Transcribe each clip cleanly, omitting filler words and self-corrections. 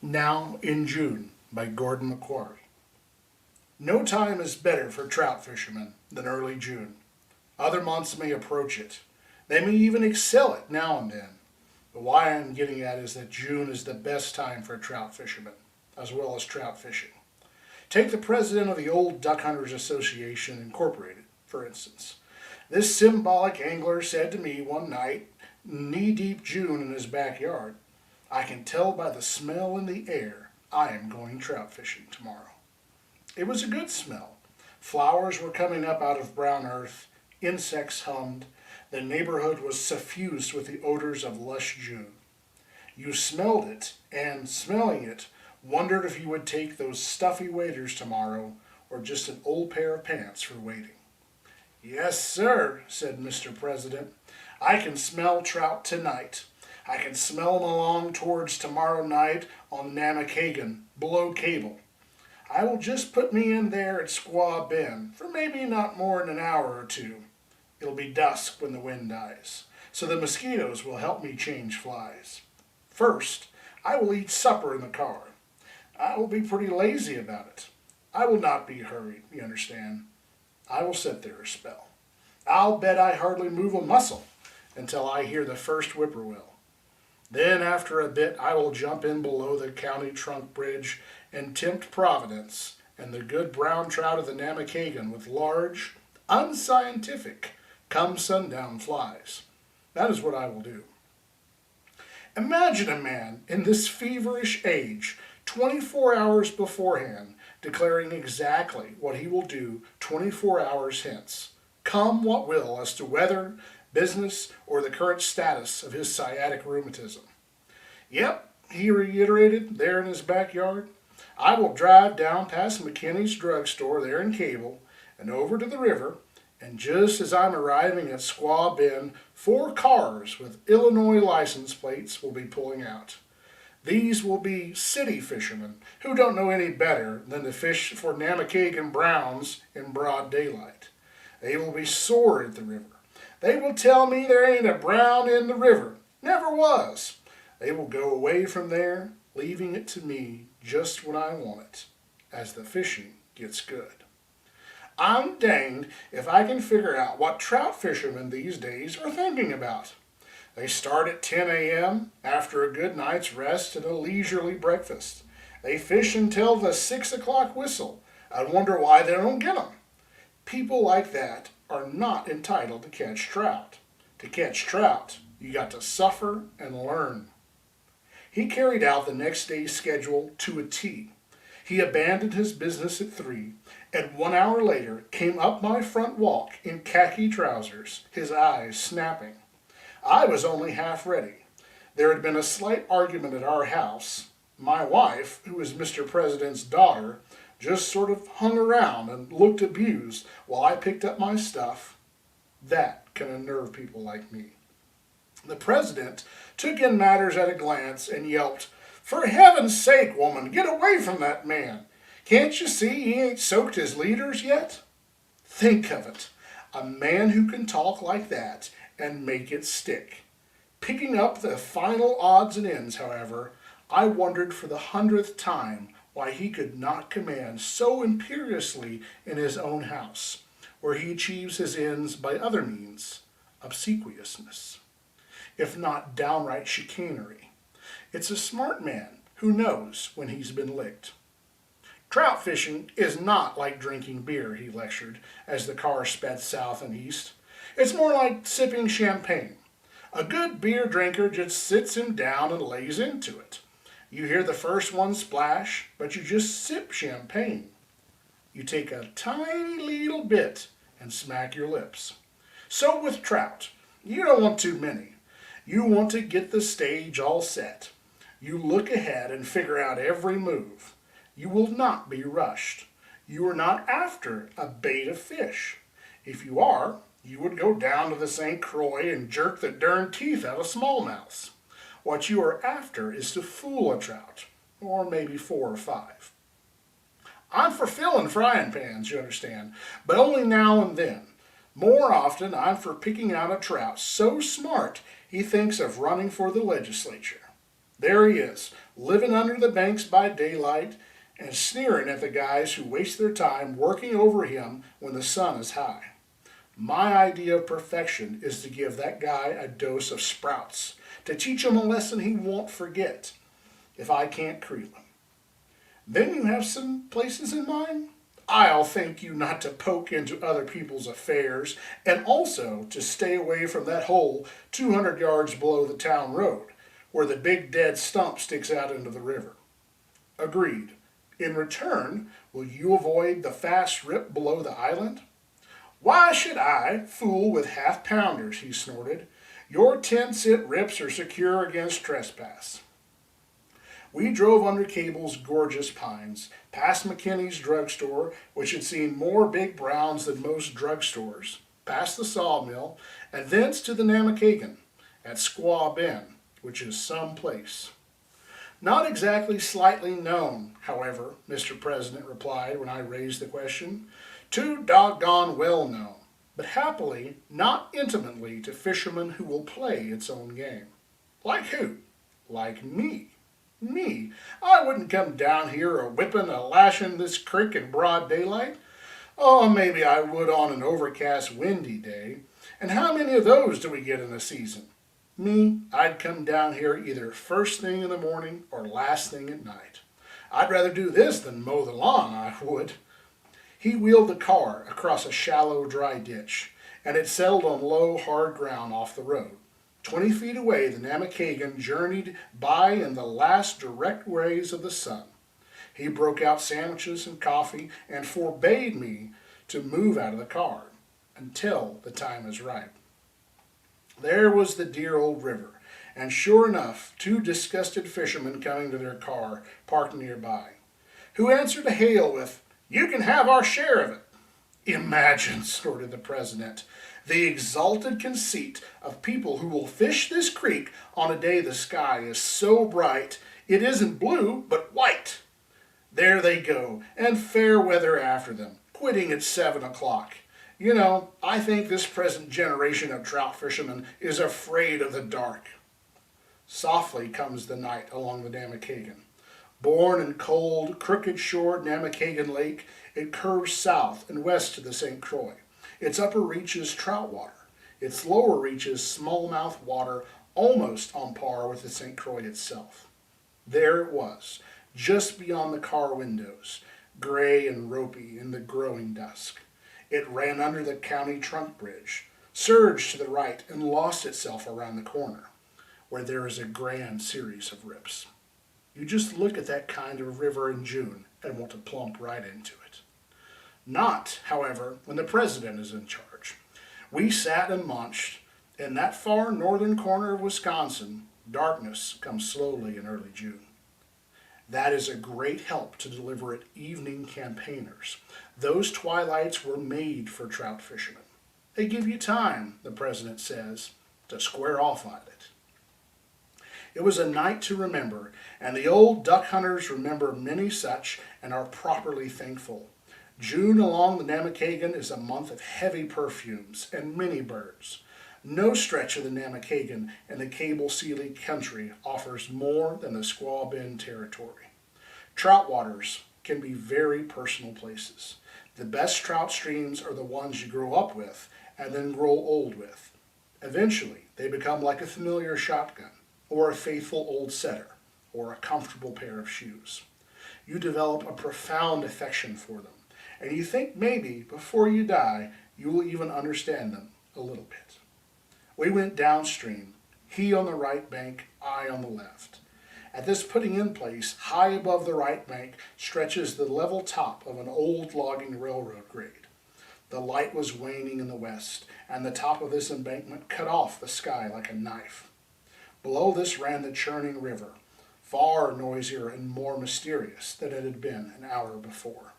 Now in June by Gordon MacQuarrie. No time is better for trout fishermen than early June. Other months may approach it. They may even excel it now and then. But why I'm getting at is that June is the best time for trout fishermen, as well as trout fishing. Take the president of the Old Duck Hunters Association Incorporated, for instance. This symbolic angler said to me one night, knee-deep June in his backyard, "I can tell by the smell in the air I am going trout fishing tomorrow." It was a good smell. Flowers were coming up out of brown earth, insects hummed, the neighborhood was suffused with the odors of lush June. You smelled it, and smelling it, wondered if you would take those stuffy waders tomorrow or just an old pair of pants for wading. "Yes, sir," said Mr. President. "I can smell trout tonight. I can smell them along towards tomorrow night on Namakagon, below Cable. I will just put me in there at Squaw Bend for maybe not more than an hour or two. It'll be dusk when the wind dies, so the mosquitoes will help me change flies. First, I will eat supper in the car. I will be pretty lazy about it. I will not be hurried, you understand. I will sit there a spell. I'll bet I hardly move a muscle until I hear the first whippoorwill. Then after a bit I will jump in below the county trunk bridge and tempt Providence and the good brown trout of the Namakagon with large, unscientific, come sundown flies. That is what I will do. Imagine a man in this feverish age, 24 hours beforehand, declaring exactly what he will do 24 hours hence, come what will as to weather, business, or the current status of his sciatic rheumatism. "Yep," he reiterated there in his backyard, "I will drive down past McKinney's drugstore there in Cable and over to the river, and just as I'm arriving at Squaw Bend, 4 cars with Illinois license plates will be pulling out. These will be city fishermen who don't know any better than to fish for Namakagon browns in broad daylight. They will be sore at the river. They will tell me there ain't a brown in the river. Never was. They will go away from there, leaving it to me just when I want it, as the fishing gets good. I'm danged if I can figure out what trout fishermen these days are thinking about. They start at 10 a.m. after a good night's rest and a leisurely breakfast. They fish until the 6 o'clock whistle and wonder why they don't get 'em. People like that are not entitled to catch trout. To catch trout, you got to suffer and learn." He carried out the next day's schedule to a T. He abandoned his business at 3, and 1 hour later came up my front walk in khaki trousers, his eyes snapping. I was only half ready. There had been a slight argument at our house. My wife, who is Mr. President's daughter, just sort of hung around and looked abused while I picked up my stuff. That can unnerve people like me. The president took in matters at a glance and yelped, "For heaven's sake, woman, get away from that man. Can't you see he ain't soaked his leaders yet?" Think of it, a man who can talk like that and make it stick. Picking up the final odds and ends, however, I wondered for the 100th time why he could not command so imperiously in his own house, where he achieves his ends by other means, obsequiousness, if not downright chicanery. It's a smart man who knows when he's been licked. "Trout fishing is not like drinking beer," he lectured as the car sped south and east. "It's more like sipping champagne. A good beer drinker just sits him down and lays into it. You hear the first one splash, but you just sip champagne. You take a tiny little bit and smack your lips. So with trout, you don't want too many. You want to get the stage all set. You look ahead and figure out every move. You will not be rushed. You are not after a bait of fish. If you are, you would go down to the St. Croix and jerk the darn teeth out of smallmouths. What you are after is to fool a trout, or maybe 4 or 5. I'm for filling frying pans, you understand, but only now and then. More often, I'm for picking out a trout so smart he thinks of running for the legislature. There he is, living under the banks by daylight and sneering at the guys who waste their time working over him when the sun is high. My idea of perfection is to give that guy a dose of sprouts, to teach him a lesson he won't forget if I can't creel him. Then you have some places in mind? I'll thank you not to poke into other people's affairs, and also to stay away from that hole 200 yards below the town road, where the big dead stump sticks out into the river. Agreed. In return, will you avoid the fast rip below the island? Why should I fool with half-pounders, he snorted. Your 10-cent rips are secure against trespass. We drove under Cable's gorgeous pines, past McKinney's drugstore, which had seen more big browns than most drugstores, past the sawmill, and thence to the Namakagon, at Squaw Bend, which is some place. Not exactly slightly known, however, Mr. President replied when I raised the question. Too doggone well known, but happily not intimately to fishermen who will play its own game. Like who? Like me. Me. I wouldn't come down here a-whipping a lashing this creek in broad daylight. Oh, maybe I would on an overcast windy day. And how many of those do we get in a season? Me, I'd come down here either first thing in the morning or last thing at night. I'd rather do this than mow the lawn, I would. He wheeled the car across a shallow, dry ditch, and it settled on low, hard ground off the road. 20 feet away, the Namakagon journeyed by in the last direct rays of the sun. He broke out sandwiches and coffee and forbade me to move out of the car until the time is right. There was the dear old river, and sure enough, 2 disgusted fishermen coming to their car parked nearby, who answered a hail with, "You can have our share of it." Imagine, snorted the president, the exalted conceit of people who will fish this creek on a day the sky is so bright it isn't blue but white. There they go, and fair weather after them, quitting at 7 o'clock. You know, I think this present generation of trout fishermen is afraid of the dark. Softly comes the night along the Namakagon. Born in cold, crooked-shored Namakagon Lake, it curves south and west to the St. Croix. Its upper reaches trout water. Its lower reaches smallmouth water, almost on par with the St. Croix itself. There it was, just beyond the car windows, gray and ropey in the growing dusk. It ran under the county trunk bridge, surged to the right, and lost itself around the corner, where there is a grand series of rips. You just look at that kind of river in June and want to plump right into it. Not, however, when the president is in charge. We sat and munched. In that far northern corner of Wisconsin, darkness comes slowly in early June. That is a great help to deliberate evening campaigners. Those twilights were made for trout fishermen. They give you time, the president says, to square off on it. It was a night to remember, and the old duck hunters remember many such and are properly thankful. June along the Namakagon is a month of heavy perfumes and many birds. No stretch of the Namakagon and the Cable-Sealy country offers more than the Squaw Bend territory. Trout waters can be very personal places. The best trout streams are the ones you grow up with and then grow old with. Eventually, they become like a familiar shotgun, or a faithful old setter, or a comfortable pair of shoes. You develop a profound affection for them, and you think maybe before you die you will even understand them a little bit. We went downstream, he on the right bank, I on the left. At this putting in place, high above the right bank stretches the level top of an old logging railroad grade. The light was waning in the west, and the top of this embankment cut off the sky like a knife. Below this ran the churning river, far noisier and more mysterious than it had been an hour before.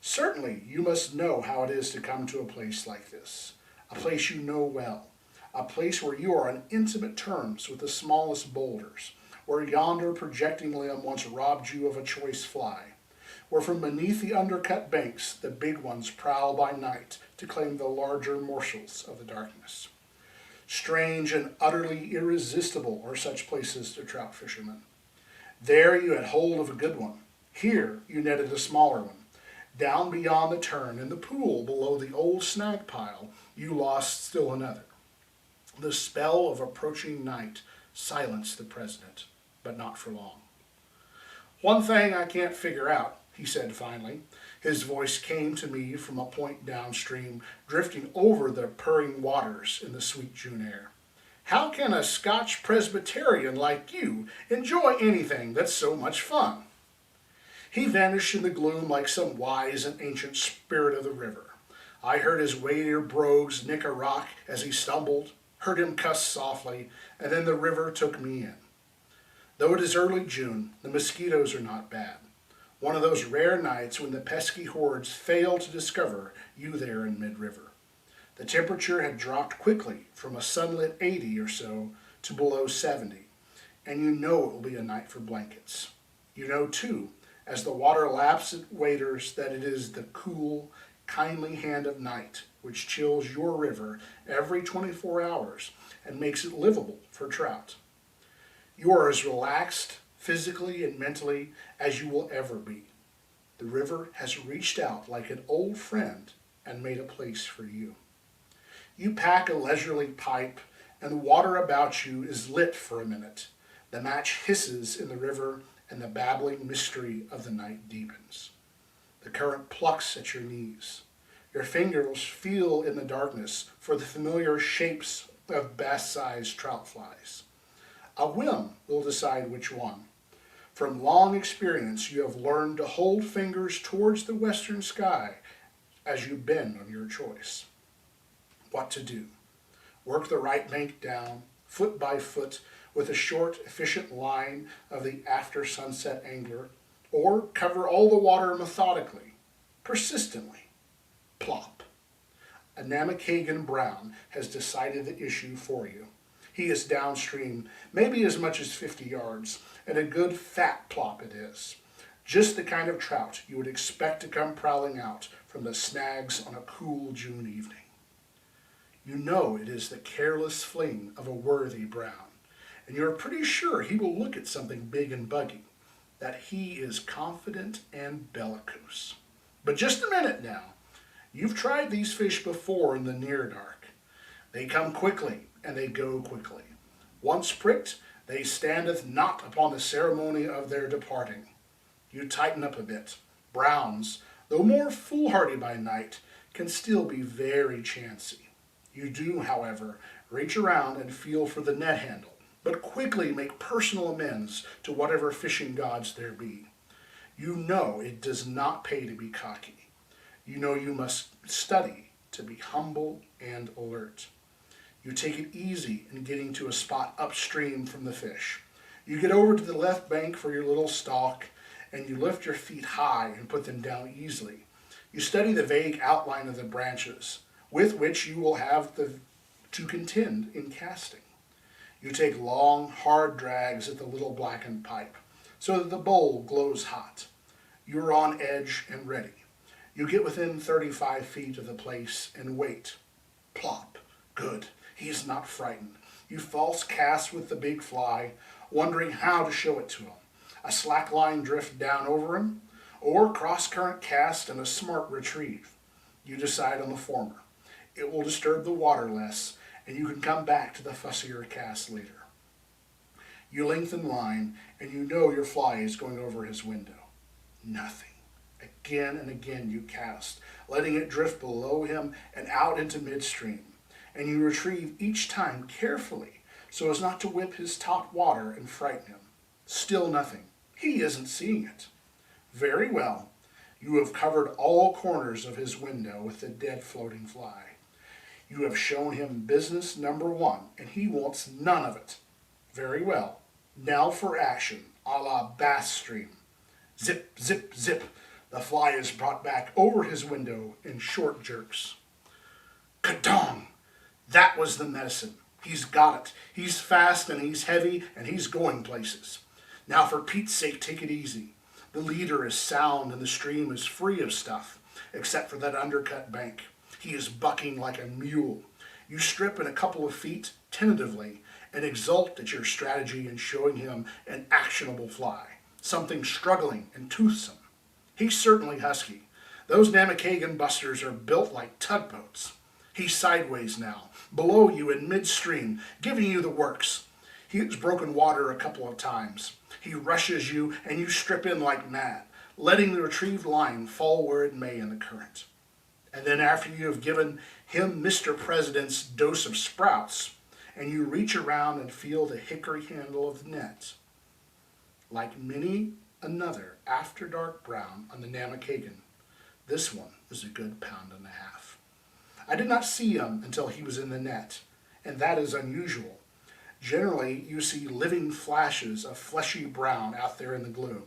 Certainly you must know how it is to come to a place like this, a place you know well, a place where you are on intimate terms with the smallest boulders, where yonder projecting limb once robbed you of a choice fly, where from beneath the undercut banks the big ones prowl by night to claim the larger morsels of the darkness. Strange and utterly irresistible are such places to trout fishermen. There you had hold of a good one. Here you netted a smaller one. Down beyond the turn in the pool below the old snag pile, you lost still another. The spell of approaching night silenced the president, but not for long. One thing I can't figure out, he said finally. His voice came to me from a point downstream, drifting over the purring waters in the sweet June air. How can a Scotch Presbyterian like you enjoy anything that's so much fun? He vanished in the gloom like some wise and ancient spirit of the river. I heard his weightier brogues nick a rock as he stumbled, heard him cuss softly, and then the river took me in. Though it is early June, the mosquitoes are not bad. One of those rare nights when the pesky hordes fail to discover you there in mid-river. The temperature had dropped quickly from a sunlit 80 or so to below 70, and you know it will be a night for blankets. You know, too, as the water laps at waders, that it is the cool, kindly hand of night which chills your river every 24 hours and makes it livable for trout. You are as relaxed, physically and mentally, as you will ever be. The river has reached out like an old friend and made a place for you. You pack a leisurely pipe, and the water about you is lit for a minute. The match hisses in the river, and the babbling mystery of the night deepens. The current plucks at your knees. Your fingers feel in the darkness for the familiar shapes of bass-sized trout flies. A whim will decide which one. From long experience, you have learned to hold fingers towards the western sky as you bend on your choice. What to do? Work the right bank down, foot by foot, with a short, efficient line of the after-sunset angler, or cover all the water methodically, persistently. Plop. A Namakagan Brown has decided the issue for you. He is downstream, maybe as much as 50 yards, and a good fat plop it is. Just the kind of trout you would expect to come prowling out from the snags on a cool June evening. You know it is the careless fling of a worthy Brown, and you are pretty sure he will look at something big and buggy, that he is confident and bellicose. But just a minute now. You've tried these fish before in the near dark. They come quickly, and they go quickly. Once pricked, they standeth not upon the ceremony of their departing. You tighten up a bit. Browns, though more foolhardy by night, can still be very chancy. You do, however, reach around and feel for the net handle, but quickly make personal amends to whatever fishing gods there be. You know it does not pay to be cocky. You know you must study to be humble and alert. You take it easy in getting to a spot upstream from the fish. You get over to the left bank for your little stalk, and you lift your feet high and put them down easily. You study the vague outline of the branches, with which you will have to contend in casting. You take long, hard drags at the little blackened pipe, so that the bowl glows hot. You are on edge and ready. You get within 35 feet of the place and wait. Plop. Good. He is not frightened. You false cast with the big fly, wondering how to show it to him. A slack line drift down over him, or cross-current cast and a smart retrieve. You decide on the former. It will disturb the water less, and you can come back to the fussier cast later. You lengthen line, and you know your fly is going over his window. Nothing. Again and again you cast, letting it drift below him and out into midstream, and you retrieve each time carefully so as not to whip his top water and frighten him. Still nothing. He isn't seeing it. Very well. You have covered all corners of his window with the dead floating fly. You have shown him business number one, and he wants none of it. Very well. Now for action, a la bass stream. Zip, zip, zip. The fly is brought back over his window in short jerks. Kadong! That was the medicine. He's got it. He's fast and he's heavy and he's going places. Now for Pete's sake, take it easy. The leader is sound and the stream is free of stuff, except for that undercut bank. He is bucking like a mule. You strip in a couple of feet, tentatively, and exult at your strategy in showing him an actionable fly, something struggling and toothsome. He's certainly husky. Those Namakagon busters are built like tugboats. He's sideways now, below you in midstream, giving you the works. He has broken water a couple of times. He rushes you and you strip in like mad, letting the retrieved line fall where it may in the current. And then after you have given him Mr. President's dose of sprouts, and you reach around and feel the hickory handle of the net, like many another after dark brown on the Namakagon, this one was a good pound and a half. I did not see him until he was in the net, and that is unusual. Generally, you see living flashes of fleshy brown out there in the gloom.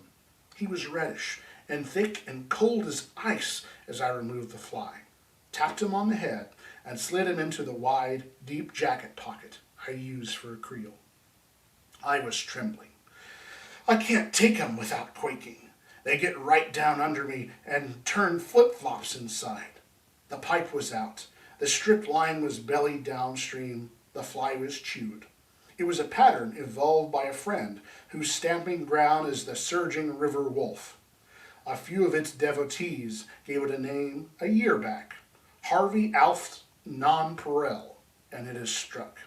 He was reddish and thick and cold as ice as I removed the fly, tapped him on the head, and slid him into the wide, deep jacket pocket I use for a creel. I was trembling. I can't take 'em without quaking. They get right down under me and turn flip-flops inside. The pipe was out. The stripped line was bellied downstream. The fly was chewed. It was a pattern evolved by a friend whose stamping ground is the surging river wolf. A few of its devotees gave it a name a year back, Harvey Alf's Nonpareil, and it has struck.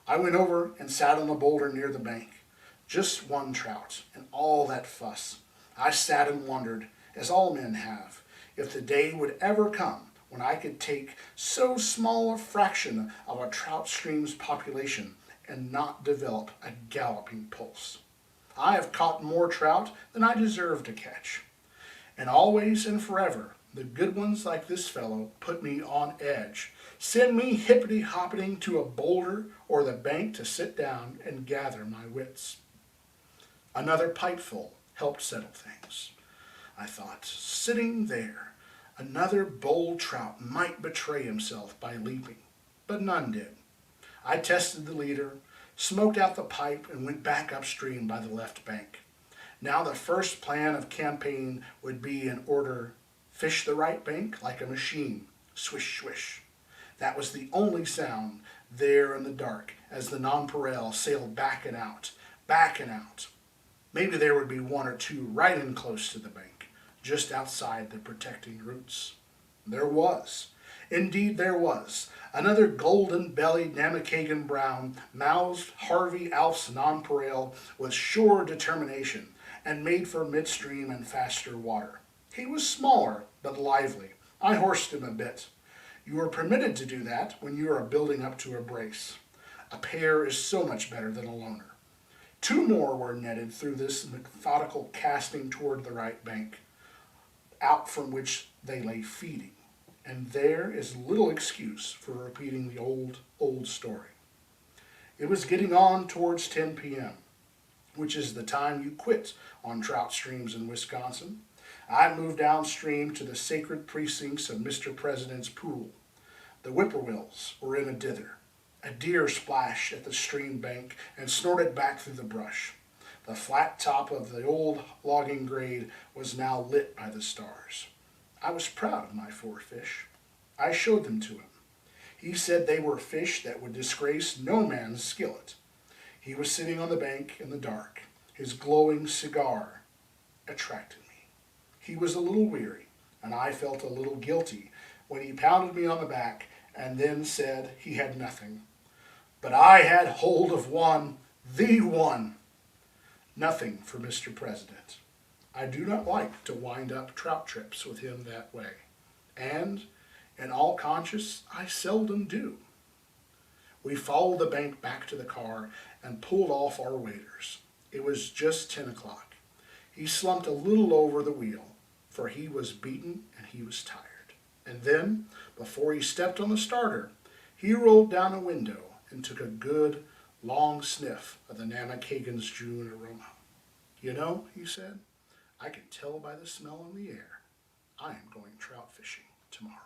I went over and sat on a boulder near the bank. Just one trout, and all that fuss. I sat and wondered, as all men have, if the day would ever come when I could take so small a fraction of a trout stream's population and not develop a galloping pulse. I have caught more trout than I deserve to catch. And always and forever, the good ones like this fellow put me on edge, send me hippity-hoppiting to a boulder or the bank to sit down and gather my wits. Another pipeful helped settle things. I thought, sitting there, another bold trout might betray himself by leaping, but none did. I tested the leader, smoked out the pipe, and went back upstream by the left bank. Now the first plan of campaign would be in order, fish the right bank like a machine, swish, swish. That was the only sound there in the dark as the Nonpareil sailed back and out, back and out. Maybe there would be one or two right in close to the bank, just outside the protecting roots. There was. Indeed there was. Another golden-bellied Namakagon brown mouthed Harvey Alf's Nonpareil with sure determination and made for midstream and faster water. He was smaller, but lively. I horsed him a bit. You are permitted to do that when you are building up to a brace. A pair is so much better than a loner. Two more were netted through this methodical casting toward the right bank, out from which they lay feeding. And there is little excuse for repeating the old story. It was getting on towards 10 p.m., which is the time you quit on trout streams in Wisconsin. I moved downstream to the sacred precincts of Mr. President's pool. The whippoorwills were in a dither. A deer splashed at the stream bank and snorted back through the brush. The flat top of the old logging grade was now lit by the stars. I was proud of my 4 fish. I showed them to him. He said they were fish that would disgrace no man's skillet. He was sitting on the bank in the dark. His glowing cigar attracted me. He was a little weary, and I felt a little guilty when he pounded me on the back and then said he had nothing. But I had hold of one, the one. Nothing for Mr. President. I do not like to wind up trout trips with him that way, and, in all conscience, I seldom do. We followed the bank back to the car and pulled off our waders. It was just 10 o'clock. He slumped a little over the wheel, for he was beaten and he was tired. And then, before he stepped on the starter, he rolled down a window and took a good, long sniff of the Namakagon's June aroma. You know, he said, I can tell by the smell in the air. I am going trout fishing tomorrow.